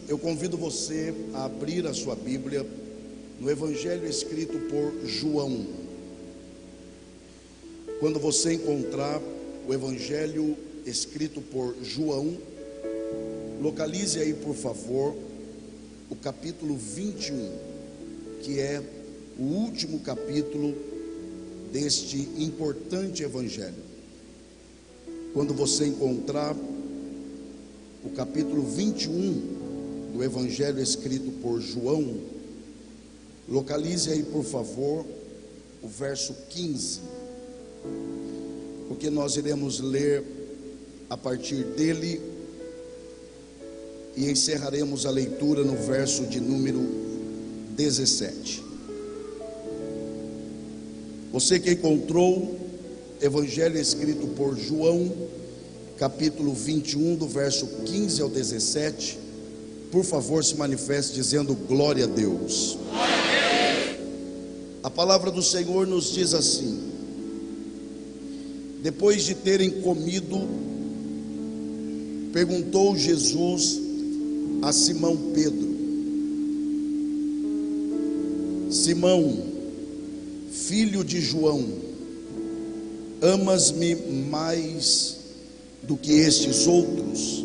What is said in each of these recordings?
Eu convido você a abrir a sua Bíblia no Evangelho escrito por João. Quando você encontrar o Evangelho escrito por João, localize aí, por favor, o capítulo 21, que é o último capítulo deste importante Evangelho. Quando você encontrar o capítulo 21 do Evangelho escrito por João, localize aí, por favor, o verso 15, porque nós iremos ler a partir dele e encerraremos a leitura no verso de número 17. Você que encontrou Evangelho escrito por João, capítulo 21, do verso 15 ao 17, por favor, se manifeste dizendo glória a Deus. Glória a Deus. A palavra do Senhor nos diz assim: depois de terem comido, perguntou Jesus a Simão Pedro: Simão, filho de João, amas-me mais do que estes outros?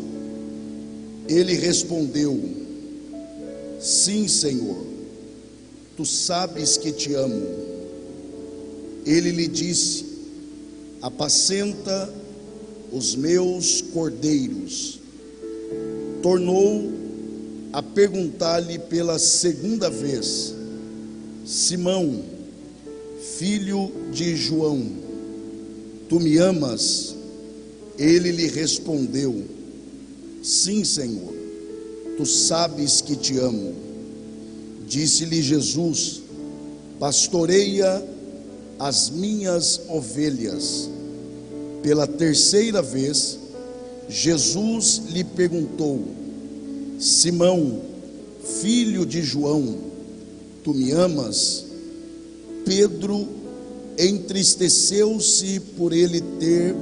Ele respondeu: sim, Senhor, tu sabes que te amo. Ele lhe disse: apacenta os meus cordeiros. Tornou a perguntar-lhe pela segunda vez: Simão, filho de João, tu me amas? Ele lhe respondeu: sim, Senhor, tu sabes que te amo. Disse-lhe Jesus: pastoreia as minhas ovelhas. Pela terceira vez, Jesus lhe perguntou: Simão, filho de João, tu me amas? Pedro entristeceu-se por ele ter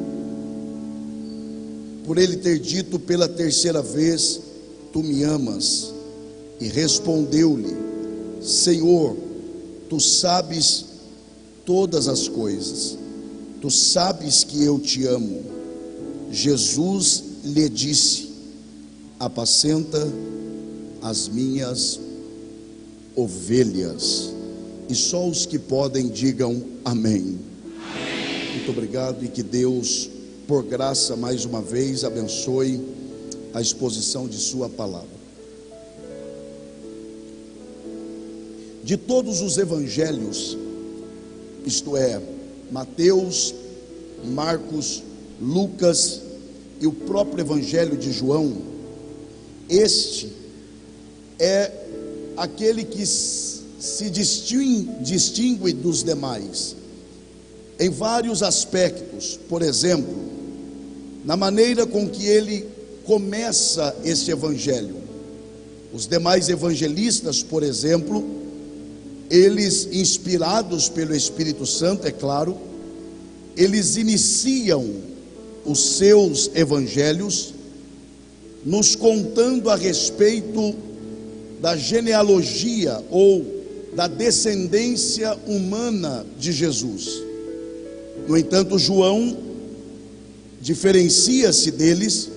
dito pela terceira vez: tu me amas? E respondeu-lhe: Senhor, tu sabes todas as coisas, tu sabes que eu te amo. Jesus lhe disse: apacenta as minhas ovelhas. E só os que podem digam amém. Amém. Muito obrigado, e que Deus, por graça, mais uma vez, abençoe a exposição de sua palavra. De todos os evangelhos, isto é, Mateus, Marcos, Lucas e o próprio evangelho de João, este é aquele que se distingue dos demais em vários aspectos. Por exemplo, na maneira com que ele começa este evangelho. Os demais evangelistas, por exemplo, eles, inspirados pelo Espírito Santo, é claro, eles iniciam os seus evangelhos nos contando a respeito da genealogia ou da descendência humana de Jesus. No entanto, João diferencia-se deles,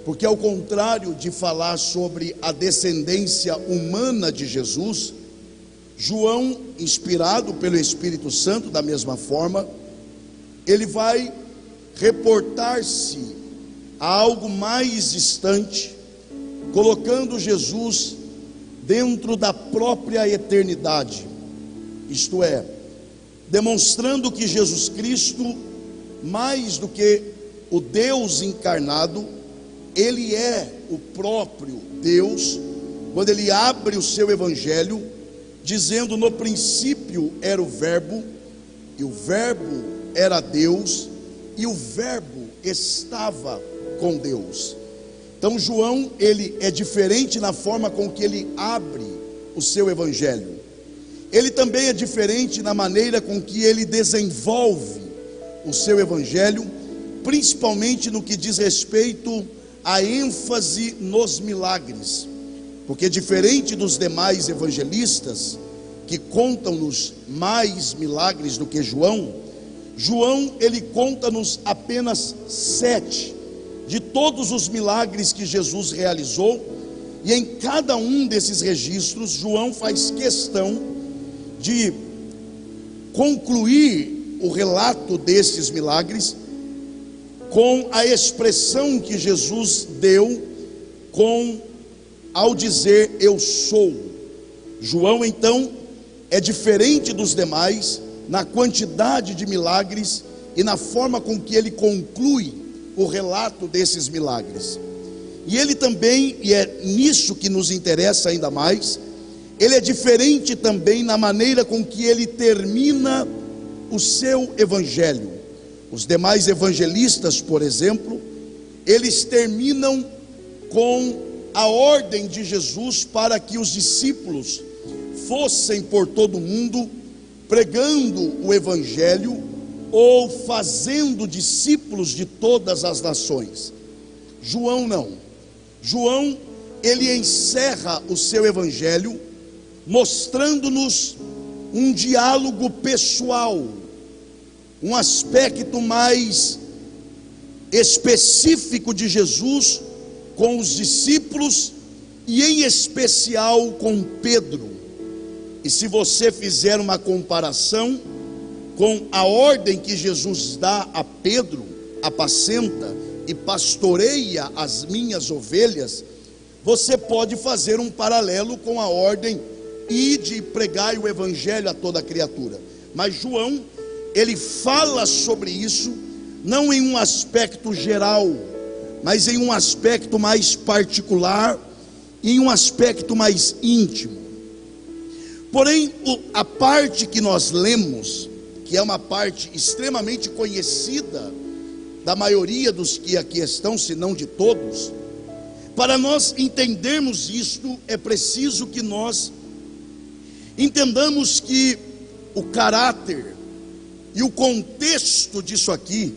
porque ao contrário de falar sobre a descendência humana de Jesus, João, inspirado pelo Espírito Santo, da mesma forma, ele vai reportar-se a algo mais distante, colocando Jesus dentro da própria eternidade, isto é, demonstrando que Jesus Cristo, mais do que o Deus encarnado, ele é o próprio Deus, quando ele abre o seu evangelho, dizendo: no princípio era o Verbo, e o Verbo era Deus, e o Verbo estava com Deus. Então João, ele é diferente na forma com que ele abre o seu evangelho. Ele também é diferente na maneira com que ele desenvolve o seu evangelho, principalmente no que diz respeito à ênfase nos milagres. porque diferente dos demais evangelistas, que contam-nos mais milagres do que João, ele conta-nos apenas 7 de todos os milagres que Jesus realizou, e em cada um desses registros, João faz questão de concluir o relato desses milagres com a expressão que Jesus deu ao dizer eu sou. João então é diferente dos demais na quantidade de milagres e na forma com que ele conclui o relato desses milagres. E ele também, e é nisso que nos interessa ainda mais, ele é diferente também na maneira com que ele termina o seu evangelho. Os demais evangelistas, por exemplo, eles terminam com a ordem de Jesus para que os discípulos fossem por todo o mundo pregando o evangelho ou fazendo discípulos de todas as nações. João não. João, ele encerra o seu evangelho mostrando-nos um diálogo pessoal, um aspecto mais específico de Jesus com os discípulos e em especial com Pedro. E se você fizer uma comparação com a ordem que Jesus dá a Pedro, apacenta e pastoreia as minhas ovelhas, você pode fazer um paralelo com a ordem ide e pregai o evangelho a toda criatura. Mas João, ele fala sobre isso não em um aspecto geral, mas em um aspecto mais particular, em um aspecto mais íntimo. Porém, a parte que nós lemos, que é uma parte extremamente conhecida da maioria dos que aqui estão, se não de todos, para nós entendermos isto, é preciso que nós entendamos que o caráter e o contexto disso aqui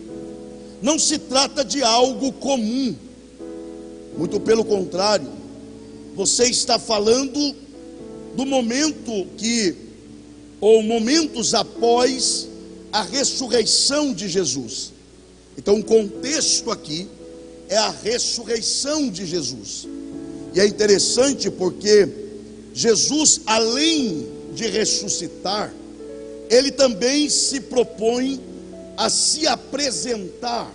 não se trata de algo comum, muito pelo contrário, você está falando do momento ou momentos após a ressurreição de Jesus. Então o contexto aqui é a ressurreição de Jesus. E é interessante porque Jesus, além de ressuscitar, ele também se propõe a se apresentar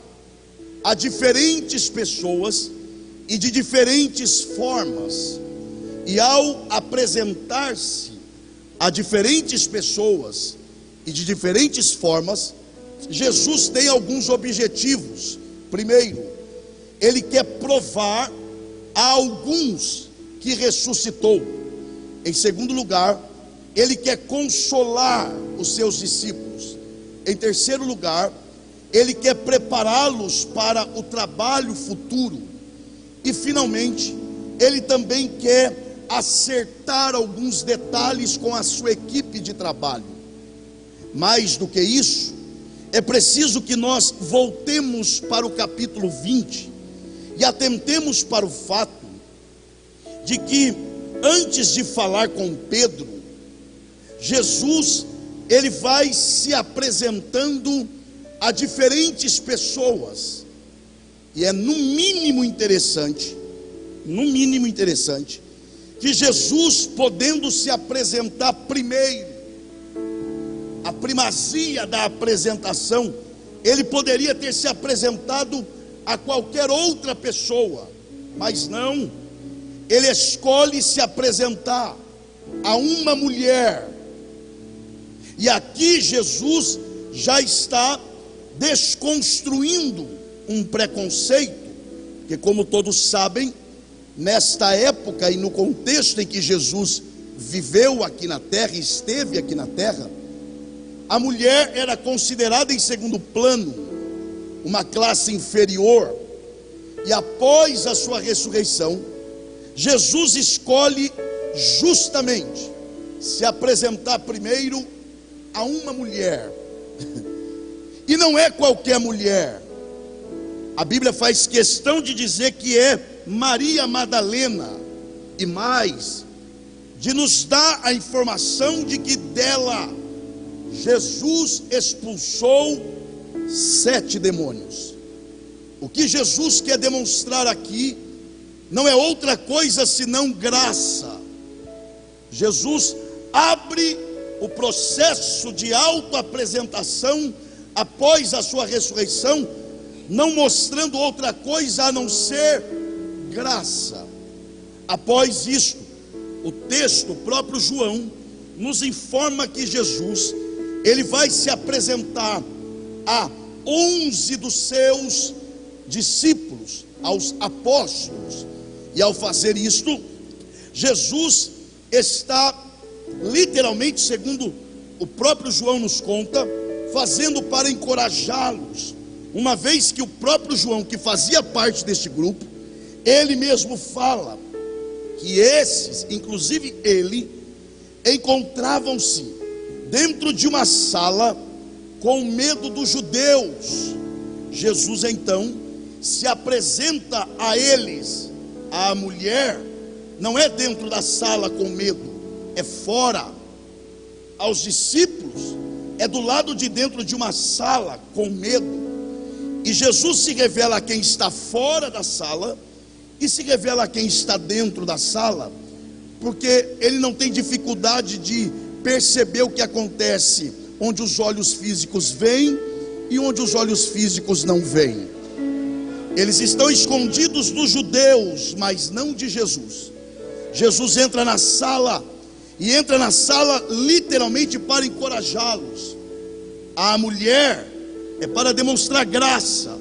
a diferentes pessoas e de diferentes formas. E ao apresentar-se a diferentes pessoas e de diferentes formas, Jesus tem alguns objetivos. Primeiro, ele quer provar a alguns que ressuscitou. Em segundo lugar, ele quer consolar os seus discípulos. Em terceiro lugar, ele quer prepará-los para o trabalho futuro. E finalmente, ele também quer acertar alguns detalhes com a sua equipe de trabalho. Mais do que isso, é preciso que nós voltemos para o capítulo 20 e atentemos para o fato de que antes de falar com Pedro, Jesus, ele vai se apresentando a diferentes pessoas. E é no mínimo interessante, que Jesus, podendo se apresentar primeiro, a primazia da apresentação, ele poderia ter se apresentado a qualquer outra pessoa, mas não, ele escolhe se apresentar a uma mulher. E aqui Jesus já está desconstruindo um preconceito, que, como todos sabem, nesta época e no contexto em que Jesus viveu aqui na terra, esteve aqui na terra, a mulher era considerada em segundo plano, uma classe inferior. E após a sua ressurreição, Jesus escolhe justamente se apresentar primeiro a uma mulher. E não é qualquer mulher. A Bíblia faz questão de dizer que é Maria Madalena, e mais, de nos dar a informação de que dela Jesus expulsou 7 demônios. O que Jesus quer demonstrar aqui não é outra coisa senão graça. Jesus abre o processo de autoapresentação após a sua ressurreição, não mostrando outra coisa a não ser graça. Após isto, o texto, o próprio João, nos informa que Jesus, ele vai se apresentar a 11 dos seus discípulos, aos apóstolos, e ao fazer isto, Jesus está literalmente, segundo o próprio João nos conta, fazendo para encorajá-los, uma vez que o próprio João, que fazia parte deste grupo, ele mesmo fala que esses, inclusive ele, encontravam-se dentro de uma sala com medo dos judeus. Jesus então se apresenta a eles, a mulher, não é dentro da sala com medo, é fora. Aos discípulos, é do lado de dentro de uma sala com medo. E Jesus se revela a quem está fora da sala e se revela a quem está dentro da sala, porque ele não tem dificuldade de perceber o que acontece onde os olhos físicos veem e onde os olhos físicos não veem. Eles estão escondidos dos judeus, mas não de Jesus. Jesus entra na sala, e entra na sala literalmente para encorajá-los. A mulher é para demonstrar graça.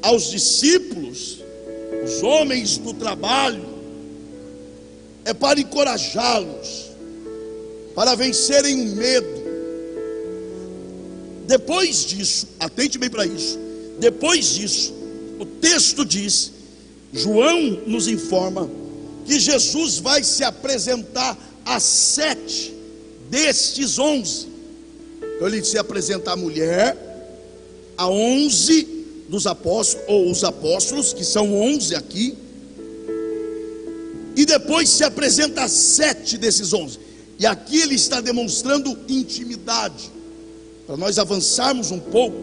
Aos discípulos, os homens do trabalho, é para encorajá-los, para vencerem o medo. Depois disso, atente bem para isso, depois disso, o texto diz, João nos informa, que Jesus vai se apresentar a 7 destes 11. Então ele se apresenta à mulher, a 11 dos apóstolos, ou os apóstolos, que são 11 aqui, e depois se apresenta a 7 desses 11. E aqui ele está demonstrando intimidade. Para nós avançarmos um pouco,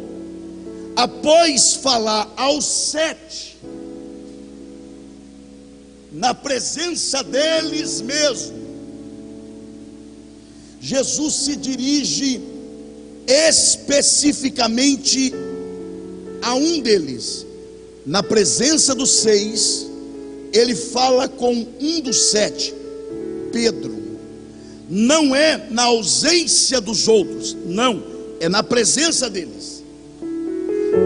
após falar aos 7, na presença deles mesmo, Jesus se dirige especificamente a um deles. Na presença dos 6, ele fala com um dos 7, Pedro. Não é na ausência dos outros, não, é na presença deles.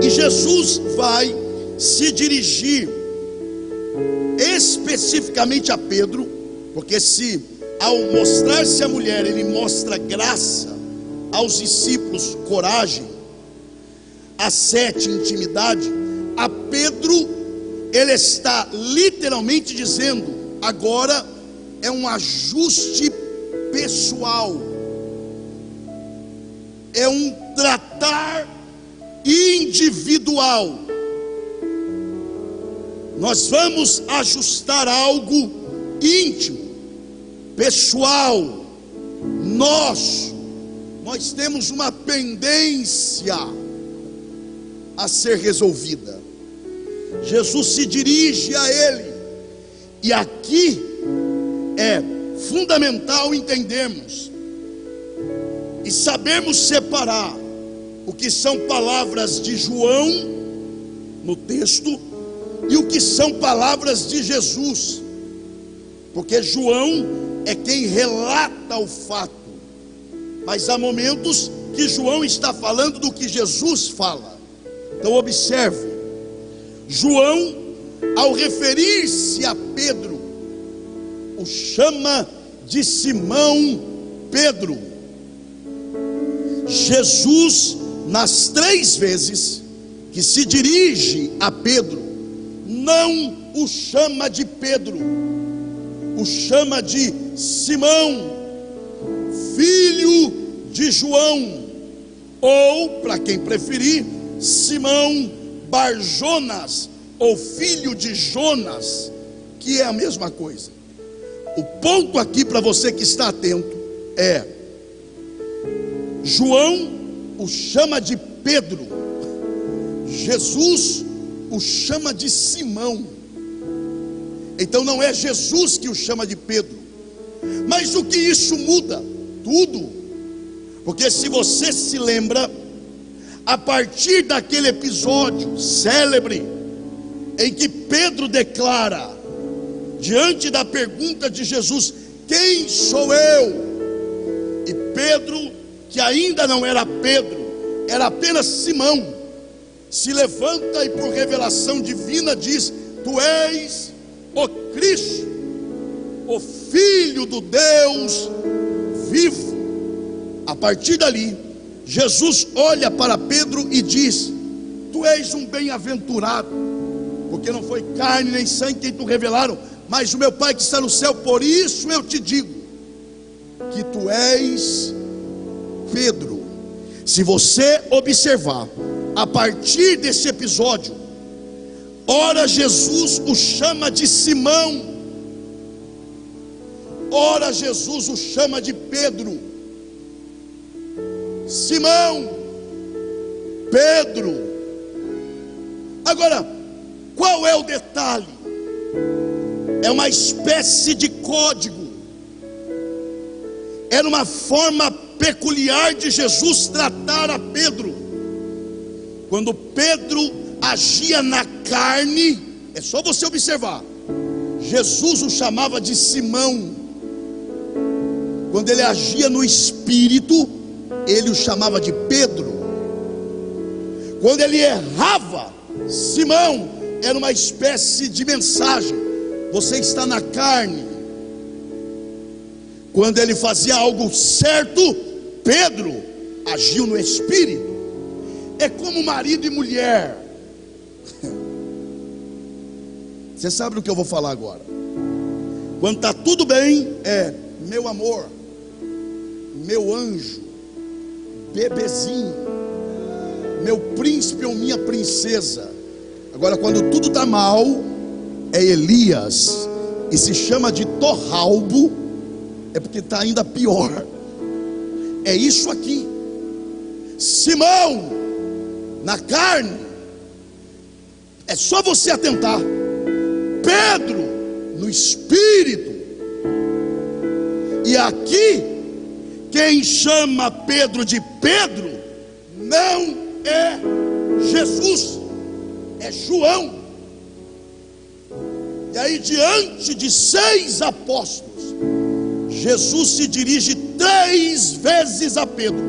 E Jesus vai se dirigir especificamente a Pedro, porque se ao mostrar-se a mulher, ele mostra graça, aos discípulos coragem, a 7 intimidade, a Pedro ele está literalmente dizendo, agora é um ajuste pessoal, é um tratar individual. Nós vamos ajustar algo íntimo, pessoal, nosso. Nós temos uma pendência a ser resolvida. Jesus se dirige a ele, e aqui é fundamental entendermos e sabermos separar o que são palavras de João no texto e o que são palavras de Jesus, porque João é quem relata o fato, mas há momentos que João está falando do que Jesus fala. Então observe, João, ao referir-se a Pedro, o chama de Simão Pedro. Jesus, nas 3 vezes que se dirige a Pedro, não o chama de Pedro, o chama de Simão, filho de João, ou, para quem preferir, Simão Barjonas, ou filho de Jonas, que é a mesma coisa. O ponto aqui para você que está atento é: João o chama de Pedro, Jesus o chama de Simão. Então não é Jesus que o chama de Pedro. Mas o que isso muda? Tudo. Porque se você se lembra, a partir daquele episódio célebre em que Pedro declara, diante da pergunta de Jesus: quem sou eu? E Pedro, que ainda não era Pedro, era apenas Simão, se levanta e por revelação divina diz: tu és o Cristo, o Filho do Deus vivo. A partir dali, Jesus olha para Pedro e diz: tu és um bem-aventurado, porque não foi carne nem sangue quem te revelaram, mas o meu Pai que está no céu. Por isso eu te digo que tu és Pedro. Se você observar, a partir desse episódio, ora Jesus o chama de Simão, ora Jesus o chama de Pedro. Simão, Pedro. Agora, qual é o detalhe? É uma espécie de código, era uma forma peculiar de Jesus tratar a Pedro. Quando Pedro agia na carne, é só você observar, Jesus o chamava de Simão. Quando ele agia no espírito, ele o chamava de Pedro. Quando ele errava, Simão, era uma espécie de mensagem: você está na carne. Quando ele fazia algo certo, Pedro agiu no espírito. É como marido e mulher. Você sabe do que eu vou falar agora. Quando está tudo bem, é meu amor, meu anjo, bebezinho, meu príncipe ou minha princesa. Agora, quando tudo está mal, é Elias, e se chama de torralbo, é porque está ainda pior. É isso aqui. Simão, na carne, é só você atentar. Pedro, no espírito. E aqui, quem chama Pedro de Pedro não é Jesus, é João. E aí, diante de 6 apóstolos, Jesus se dirige 3 vezes a Pedro,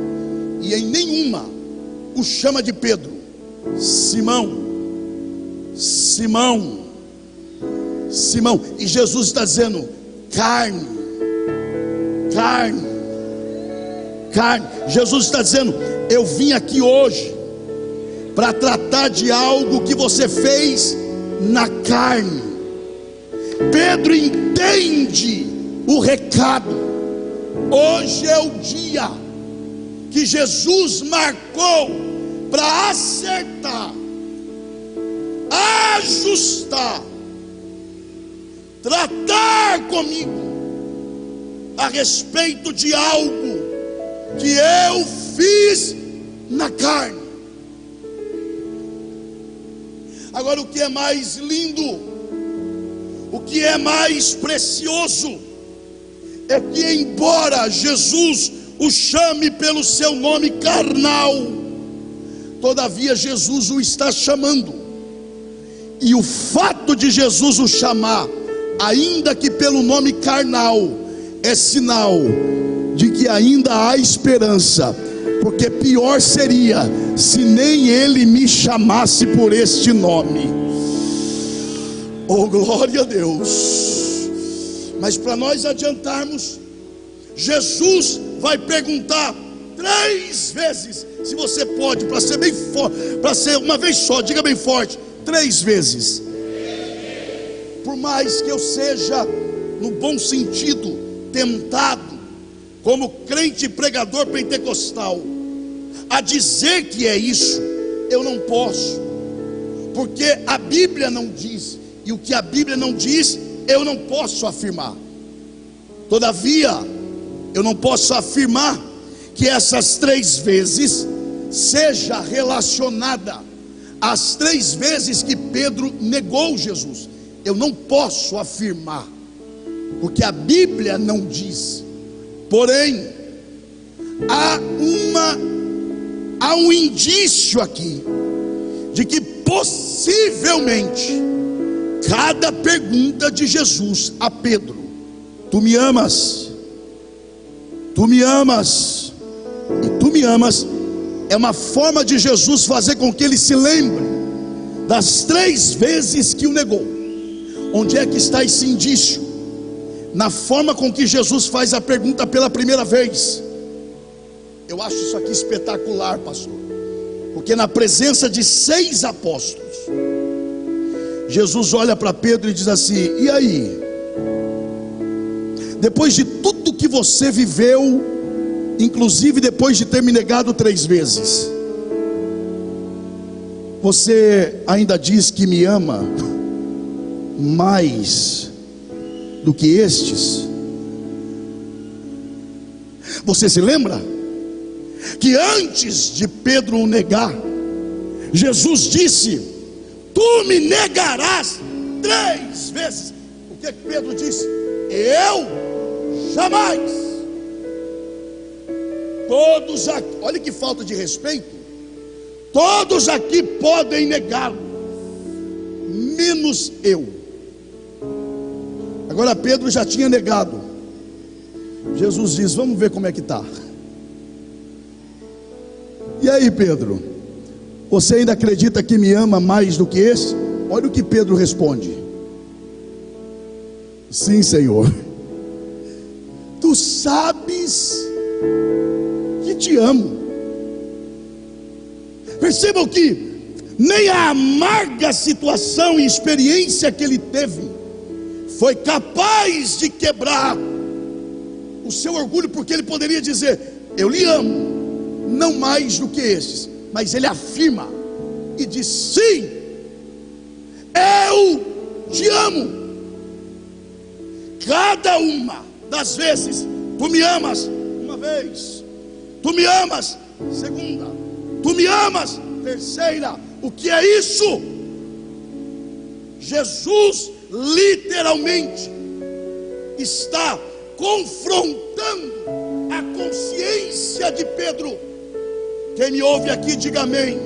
e em nenhuma o chama de Pedro. Simão, Simão, Simão. E Jesus está dizendo: carne, carne, carne. Jesus está dizendo: eu vim aqui hoje para tratar de algo que você fez na carne. Pedro entende o recado. Hoje é o dia que Jesus marcou para acertar, ajustar, tratar comigo a respeito de algo que eu fiz na carne. Agora, o que é mais lindo, o que é mais precioso, é que embora Jesus o chame pelo seu nome carnal, todavia Jesus o está chamando. E o fato de Jesus o chamar, ainda que pelo nome carnal, é sinal de que ainda há esperança. Porque pior seria se nem ele me chamasse por este nome. Oh, glória a Deus. Mas para nós adiantarmos, Jesus vai perguntar 3 vezes, se você pode, para ser bem forte, para ser uma vez só, diga bem forte: 3 vezes. Por mais que eu seja, no bom sentido, tentado, como crente pregador pentecostal, a dizer que é isso, eu não posso, porque a Bíblia não diz, e o que a Bíblia não diz, eu não posso afirmar. Todavia, eu não posso afirmar que essas 3 vezes seja relacionada às 3 vezes que Pedro negou Jesus. Eu não posso afirmar, porque a Bíblia não diz. Porém, há um indício aqui de que possivelmente cada pergunta de Jesus a Pedro: tu me amas? Tu me amas? E tu me amas? É uma forma de Jesus fazer com que ele se lembre das 3 vezes que o negou. Onde é que está esse indício? Na forma com que Jesus faz a pergunta pela primeira vez. Eu acho isso aqui espetacular, pastor, porque na presença de 6 apóstolos, Jesus olha para Pedro e diz assim: e aí? Depois de tudo que você viveu, inclusive depois de ter me negado 3 vezes, você ainda diz que me ama mais do que estes? Você se lembra que antes de Pedro o negar, Jesus disse: tu me negarás 3 vezes. O que Pedro disse? Eu jamais. Todos aqui, olha que falta de respeito. Todos aqui podem negá-lo, menos eu. Agora Pedro já tinha negado. Jesus diz: vamos ver como é que está. E aí, Pedro, você ainda acredita que me ama mais do que esse? Olha o que Pedro responde: sim, Senhor, tu sabes que te amo. Percebam que nem a amarga situação e experiência que ele teve foi capaz de quebrar o seu orgulho, porque ele poderia dizer: eu lhe amo, não mais do que esses. Mas ele afirma e diz: sim, eu te amo. Cada uma das vezes, tu me amas uma vez, tu me amas segunda, tu me amas terceira. O que é isso? Jesus literalmente está confrontando a consciência de Pedro. Quem me ouve aqui, diga amém.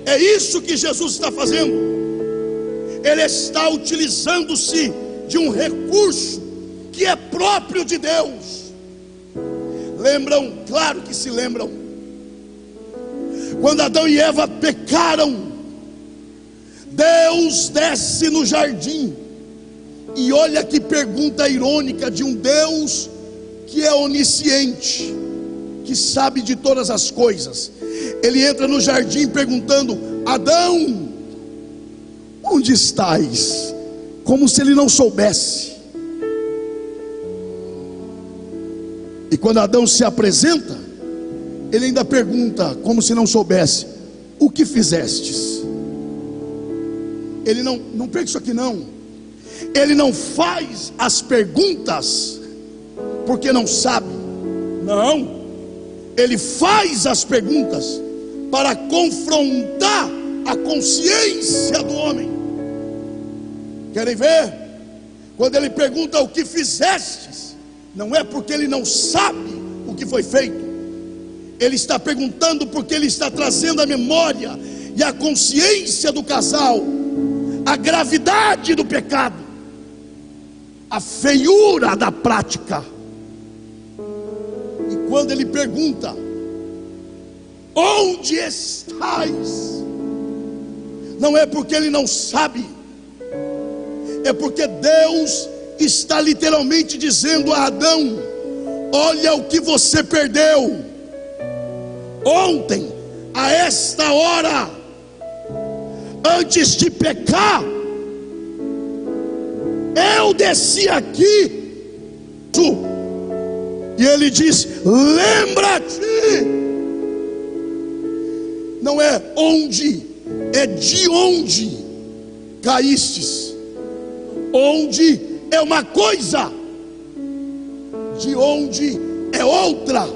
É isso que Jesus está fazendo. Ele está utilizando-se de um recurso que é próprio de Deus. Lembram? Claro que se lembram. Quando Adão e Eva pecaram, Deus desce no jardim. E olha que pergunta irônica de um Deus que é onisciente, que sabe de todas as coisas. Ele entra no jardim perguntando: Adão, onde estás? Como se ele não soubesse. E quando Adão se apresenta, ele ainda pergunta, como se não soubesse: o que fizestes? Ele não perca isso aqui não. Ele não faz as perguntas porque não sabe. Não. Ele faz as perguntas para confrontar a consciência do homem. Querem ver? Quando ele pergunta: o que fizestes? Não é porque ele não sabe o que foi feito. Ele está perguntando porque ele está trazendo a memória e a consciência do casal, a gravidade do pecado, a feiura da prática. E quando ele pergunta: onde estais? Não é porque ele não sabe, é porque Deus está literalmente dizendo a Adão: olha o que você perdeu. Ontem, a esta hora, antes de pecar, eu desci aqui. E ele diz: lembra-te. Não é onde, é de onde caístes. Onde é uma coisa, de onde é outra.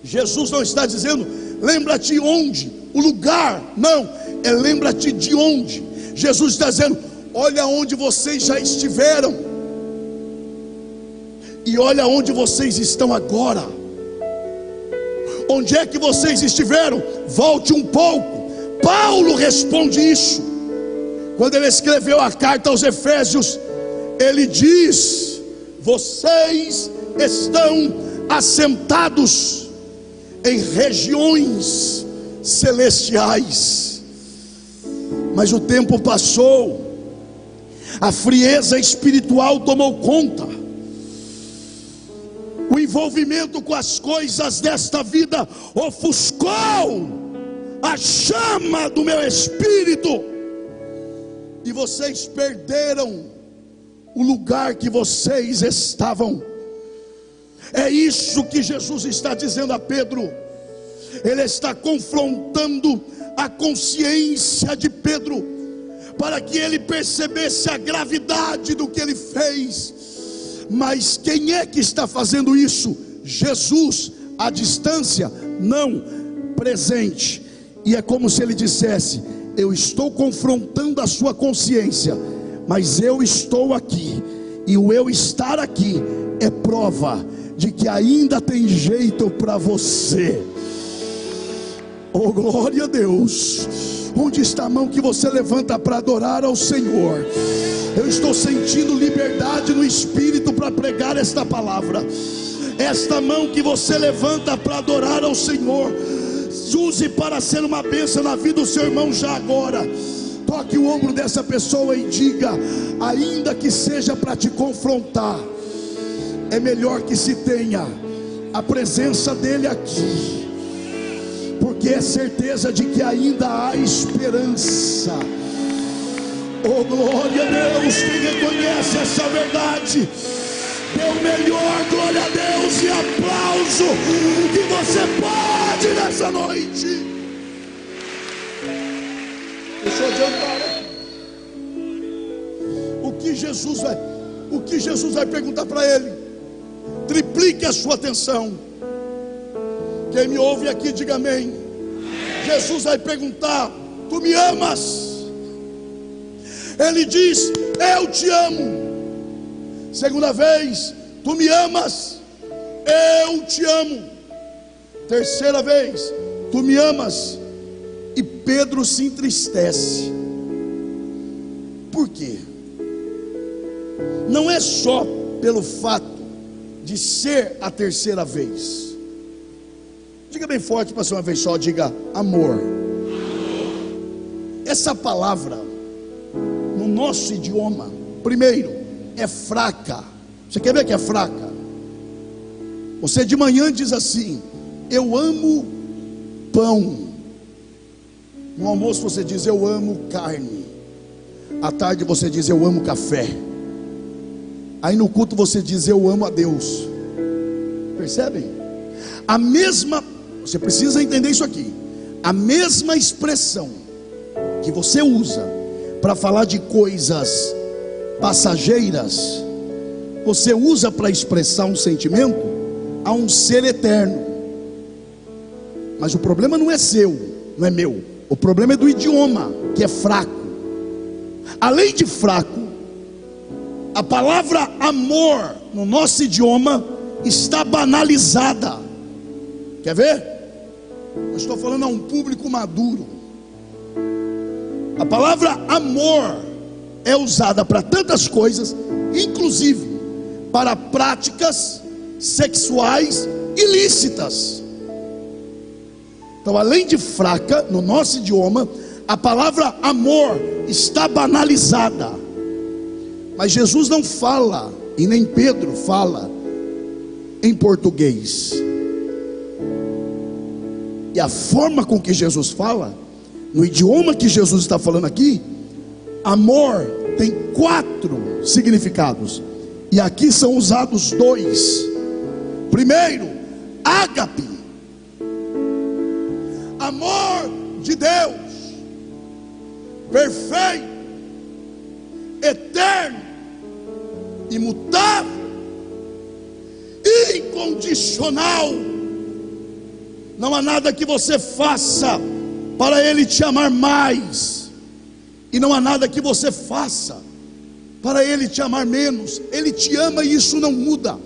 Jesus não está dizendo, lembra-te onde, o lugar, não, é lembra-te de onde. Jesus está dizendo, olha onde vocês já estiveram, e olha onde vocês estão agora. Onde é que vocês estiveram? Volte um pouco. Paulo responde isso, quando ele escreveu a carta aos Efésios. Ele diz, vocês estão assentados em regiões celestiais. Mas o tempo passou, a frieza espiritual tomou conta, o envolvimento com as coisas desta vida ofuscou a chama do meu espírito, e vocês perderam o lugar que vocês estavam. É isso que Jesus está dizendo a Pedro. Ele está confrontando a consciência de Pedro, para que ele percebesse a gravidade do que ele fez. Mas quem é que está fazendo isso? Jesus, à distância? Não, presente. E é como se ele dissesse, eu estou confrontando a sua consciência, mas eu estou aqui, e o eu estar aqui é prova de que ainda tem jeito para você. Oh, glória a Deus. Onde está a mão que você levanta para adorar ao Senhor? Eu estou sentindo liberdade no Espírito para pregar esta palavra. Esta mão que você levanta para adorar ao Senhor, use para ser uma bênção na vida do seu irmão já agora. Toque o ombro dessa pessoa e diga, ainda que seja para te confrontar, é melhor que se tenha a presença dele aqui, porque é certeza de que ainda há esperança. Oh, glória a Deus. Quem reconhece essa verdade, dê o melhor glória a Deus e aplauso que você pode nessa noite. Deixa eu adiantar aqui. O que Jesus vai perguntar para ele? Triplique a sua atenção. Quem me ouve aqui, diga amém. Jesus vai perguntar, tu me amas? Ele diz, eu te amo. Segunda vez, tu me amas? Eu te amo. Terceira vez, tu me amas? E Pedro se entristece. Por quê? Não é só pelo fato de ser a terceira vez. Diga bem forte para ser uma vez só, diga amor. Essa palavra no nosso idioma, primeiro, é fraca. Você quer ver que é fraca? Você de manhã diz assim, eu amo pão. No almoço você diz, eu amo carne. À tarde você diz, eu amo café. Aí no culto você diz, eu amo a Deus. Percebem? A mesma, você precisa entender isso aqui. A mesma expressão que você usa para falar de coisas passageiras, você usa para expressar um sentimento a um ser eterno. Mas o problema não é seu, não é meu. O problema é do idioma, que é fraco. Além de fraco, a palavra amor no nosso idioma está banalizada. Quer ver? Eu estou falando a um público maduro. A palavra amor é usada para tantas coisas, inclusive para práticas sexuais ilícitas. Então, além de fraca no nosso idioma, a palavra amor está banalizada. Mas Jesus não fala, e nem Pedro fala em português. E a forma com que Jesus fala, no idioma que Jesus está falando aqui, amor tem 4 significados, e aqui são usados 2. Primeiro, ágape, amor de Deus, perfeito, eterno, imutável, incondicional. Não há nada que você faça para Ele te amar mais, e não há nada que você faça para Ele te amar menos. Ele te ama e isso não muda.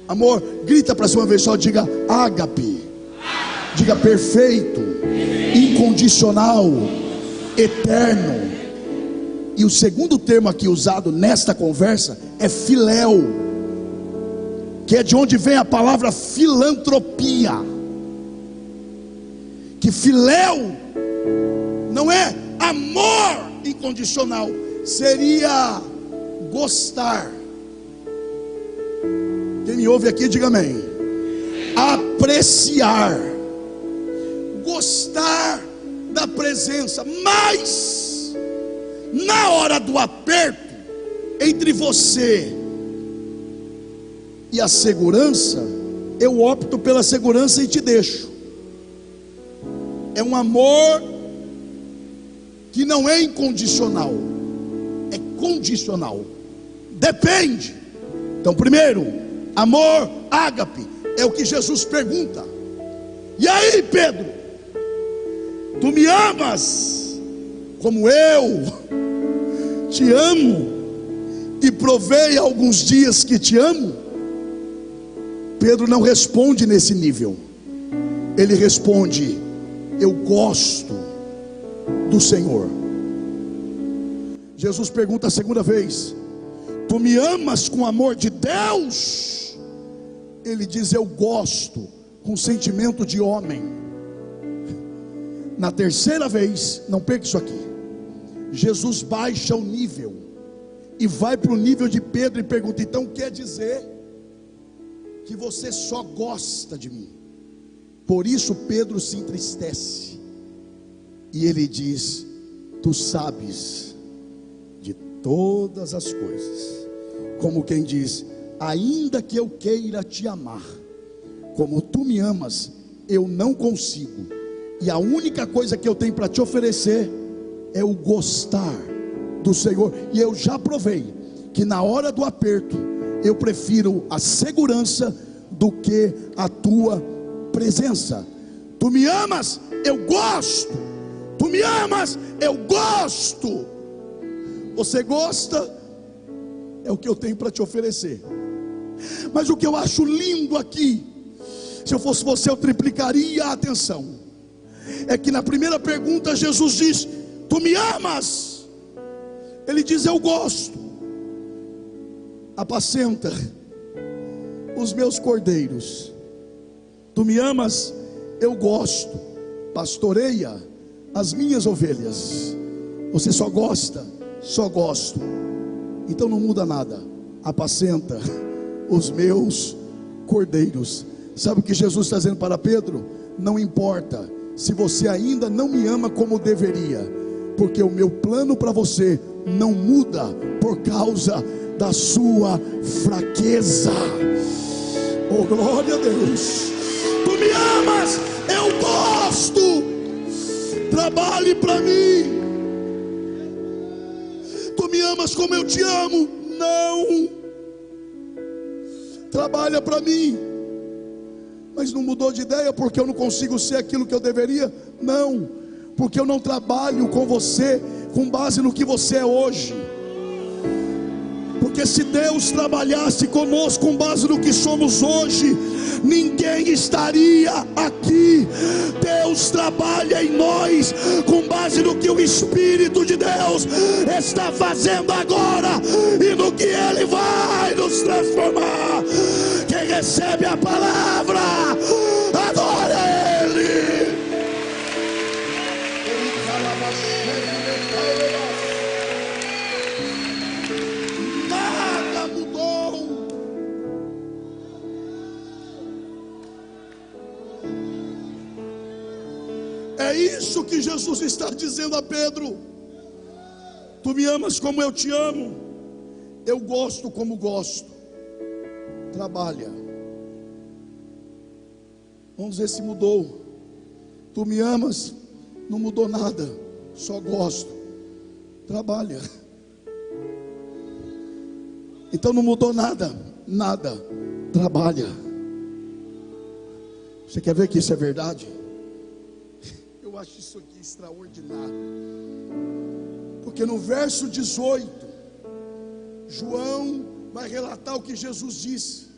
Amor, grita para si uma vez só, diga ágape, diga perfeito, incondicional, eterno. E o segundo termo aqui usado nesta conversa é filéu, que é de onde vem a palavra filantropia. Que filéu não é amor incondicional, seria gostar. Quem me ouve aqui, diga amém. Apreciar, gostar da presença, mas na hora do aperto, entre você e a segurança, eu opto pela segurança e te deixo. É um amor que não é incondicional, é condicional, depende. Então, primeiro, amor ágape, é o que Jesus pergunta. E aí, Pedro, tu me amas como eu te amo e provei alguns dias que te amo? Pedro não responde nesse nível. Ele responde: eu gosto do Senhor. Jesus pergunta a segunda vez: tu me amas com amor de Deus? Ele diz: eu gosto com sentimento de homem. Na terceira vez, não perca isso aqui, Jesus baixa o nível e vai para o nível de Pedro e pergunta: então quer dizer que você só gosta de mim? Por isso Pedro se entristece e ele diz: tu sabes de todas as coisas. Como quem diz: ainda que eu queira te amar como tu me amas, eu não consigo. E a única coisa que eu tenho para te oferecer é o gostar do Senhor. E eu já provei que na hora do aperto eu prefiro a segurança do que a tua presença. Tu me amas, eu gosto. Tu me amas, eu gosto. Você gosta, é o que eu tenho para te oferecer. Mas o que eu acho lindo aqui, se eu fosse você eu triplicaria a atenção, é que na primeira pergunta Jesus diz: tu me amas? Ele diz: eu gosto. Apacenta os meus cordeiros. Tu me amas? Eu gosto. Pastoreia as minhas ovelhas. Você só gosta? Só gosto. Então não muda nada. Apacenta os meus cordeiros. Sabe o que Jesus está dizendo para Pedro? Não importa se você ainda não me ama como deveria, porque o meu plano para você não muda por causa da sua fraqueza. Oh, glória a Deus. Tu me amas, eu gosto. Trabalhe para mim. Tu me amas como eu te amo? Não. Trabalha para mim. Mas não mudou de ideia porque eu não consigo ser aquilo que eu deveria? Não, porque eu não trabalho com você com base no que você é hoje. Porque se Deus trabalhasse conosco com base no que somos hoje, ninguém estaria aqui. Deus trabalha em nós com base no que o Espírito de Deus está fazendo agora e no que Ele vai nos transformar. Quem recebe a palavra, adora Ele. Nada mudou. É isso que Jesus está dizendo a Pedro. Tu me amas como eu te amo, eu gosto como gosto. Trabalha. Vamos ver se mudou. Tu me amas, não mudou nada, só gosto. Trabalha. Então não mudou nada, nada. trabalha. Você quer ver que isso é verdade? Eu acho isso aqui extraordinário, porque no verso 18, João vai relatar o que Jesus disse,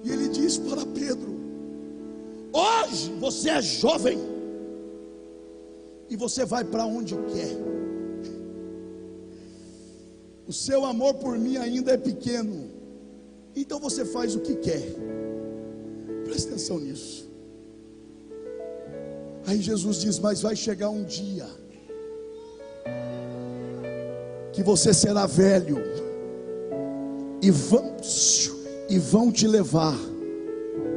e ele diz para Pedro: hoje você é jovem, e você vai para onde quer. O seu amor por mim ainda é pequeno, então você faz o que quer. Presta atenção nisso. Aí Jesus diz: mas vai chegar um dia que você será velho, e vão te levar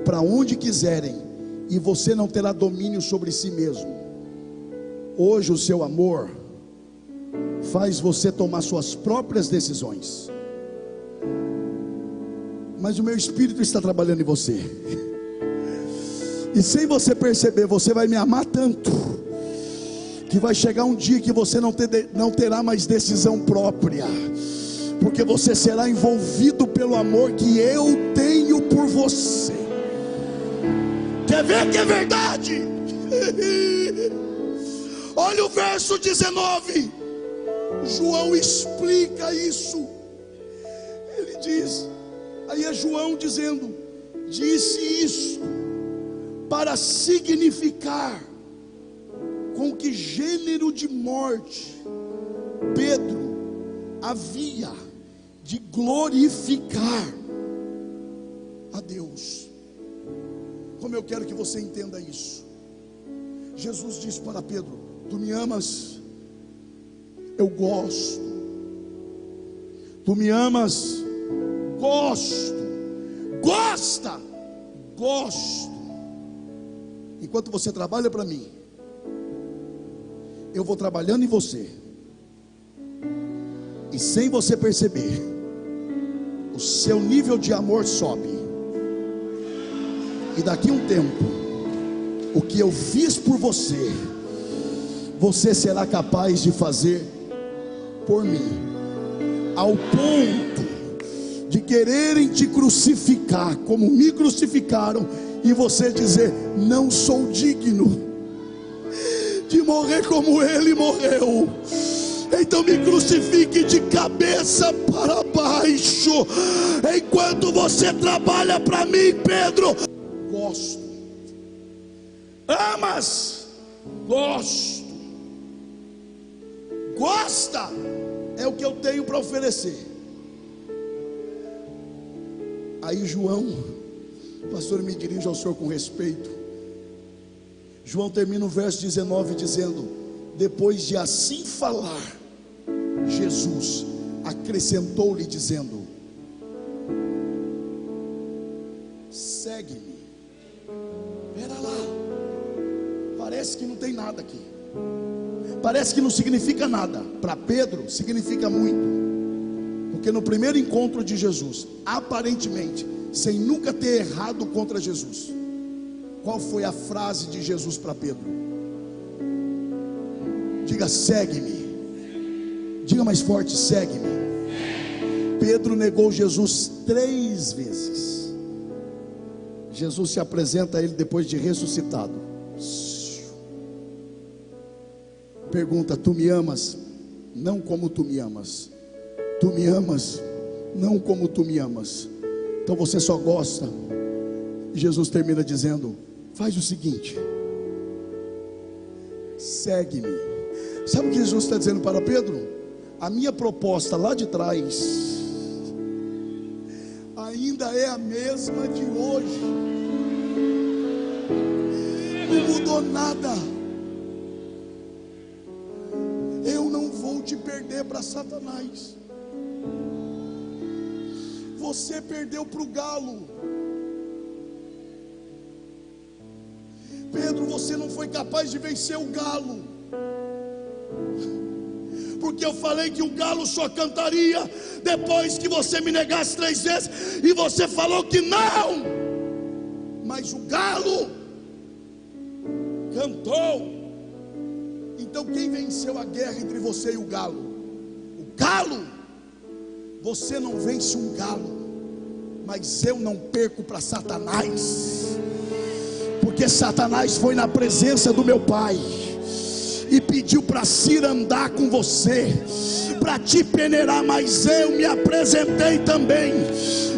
para onde quiserem, e você não terá domínio sobre si mesmo. Hoje o seu amor faz você tomar suas próprias decisões, mas o meu Espírito está trabalhando em você, e sem você perceber, você vai me amar tanto, que vai chegar um dia que você não terá mais decisão própria, porque você será envolvido pelo amor que eu tenho por você. Quer ver que é verdade? Olha o verso 19, João explica isso. Ele diz, aí é João dizendo: disse isso para significar com que gênero de morte Pedro havia de glorificar a Deus. Como eu quero que você entenda isso. Jesus disse para Pedro: tu me amas? Eu gosto. Tu me amas? Gosto. Gosta? Gosto. Enquanto você trabalha para mim, eu vou trabalhando em você, e sem você perceber, o seu nível de amor sobe, e daqui a um tempo, o que eu fiz por você, você será capaz de fazer por mim, ao ponto de quererem te crucificar como me crucificaram, e você dizer: não sou digno de morrer como ele morreu, então me crucifique de cabeça para baixo. Enquanto você trabalha para mim, Pedro, gosto. Amas? Gosto. Gosta? É o que eu tenho para oferecer. Aí João, pastor, me dirijo ao senhor com respeito. João termina o verso 19 dizendo: depois de assim falar, Jesus acrescentou-lhe dizendo: segue-me. Pera lá, parece que não tem nada aqui, parece que não significa nada. Para Pedro significa muito, porque no primeiro encontro de Jesus, aparentemente sem nunca ter errado contra Jesus, qual foi a frase de Jesus para Pedro? Diga: segue-me. Diga mais forte: segue-me. Pedro negou Jesus 3 vezes. Jesus se apresenta a ele depois de ressuscitado. Pergunta: tu me amas? Não como tu me amas. Tu me amas? Não como tu me amas. Então você só gosta. E Jesus termina dizendo: faz o seguinte, segue-me. Sabe o que Jesus está dizendo para Pedro? A minha proposta lá de trás ainda é a mesma de hoje, não mudou nada. Eu não vou te perder para Satanás. Você perdeu para o galo. Pedro, você não foi capaz de vencer o galo, porque eu falei que o galo só cantaria depois que você me negasse 3 vezes, e você falou que não, mas o galo cantou. Então quem venceu a guerra entre você e o galo? O galo. Você não vence um galo, mas eu não perco para Satanás, porque Satanás foi na presença do meu pai e pediu para Ciro andar com você, para te peneirar, mas eu me apresentei também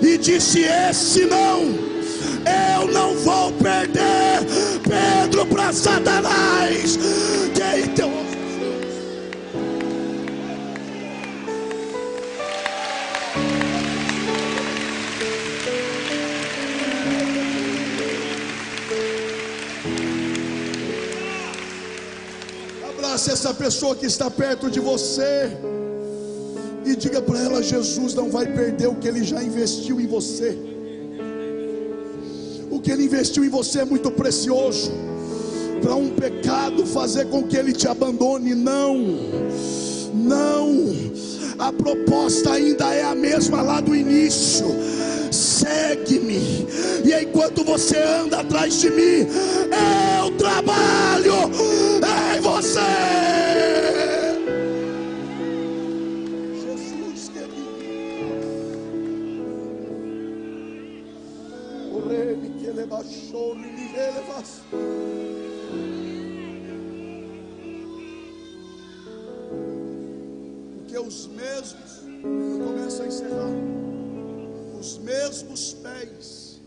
e disse: esse não, eu não vou perder Pedro para Satanás. Então, abrace essa pessoa que está perto de você e diga para ela: Jesus não vai perder o que Ele já investiu em você. O que Ele investiu em você é muito precioso. Para um pecado fazer com que Ele te abandone, não, não. A proposta ainda é a mesma lá do início: segue-me, e enquanto você anda atrás de mim, eu trabalho em você. Jesus querido, o rei que ele baixou, porque os mesmos, eu começo a encerrar, os mesmos pés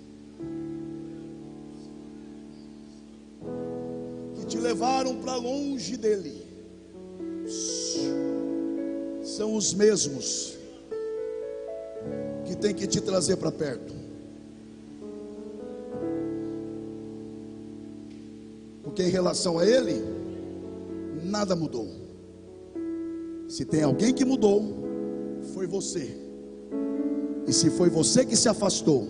que te levaram para longe dele são os mesmos que tem que te trazer para perto. Porque em relação a ele, nada mudou. Se tem alguém que mudou, foi você. E se foi você que se afastou,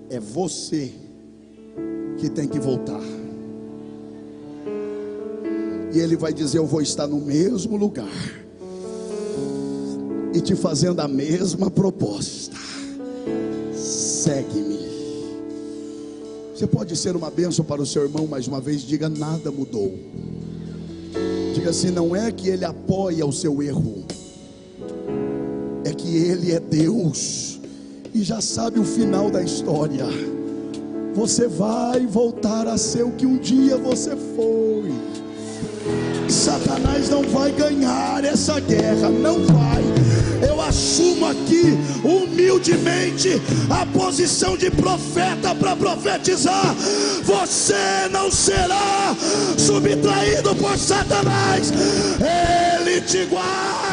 é você que tem que voltar. E ele vai dizer: eu vou estar no mesmo lugar e te fazendo a mesma proposta. Segue-me. Você pode ser uma bênção para o seu irmão. Mais uma vez, diga: nada mudou. Diga assim: não é que ele apoia o seu erro, é que ele é Deus e já sabe o final da história. Você vai voltar a ser o que um dia você foi. Satanás não vai ganhar essa guerra, não vai. Eu assumo aqui humildemente a posição de profeta para profetizar: você não será subtraído por Satanás, ele te guarda.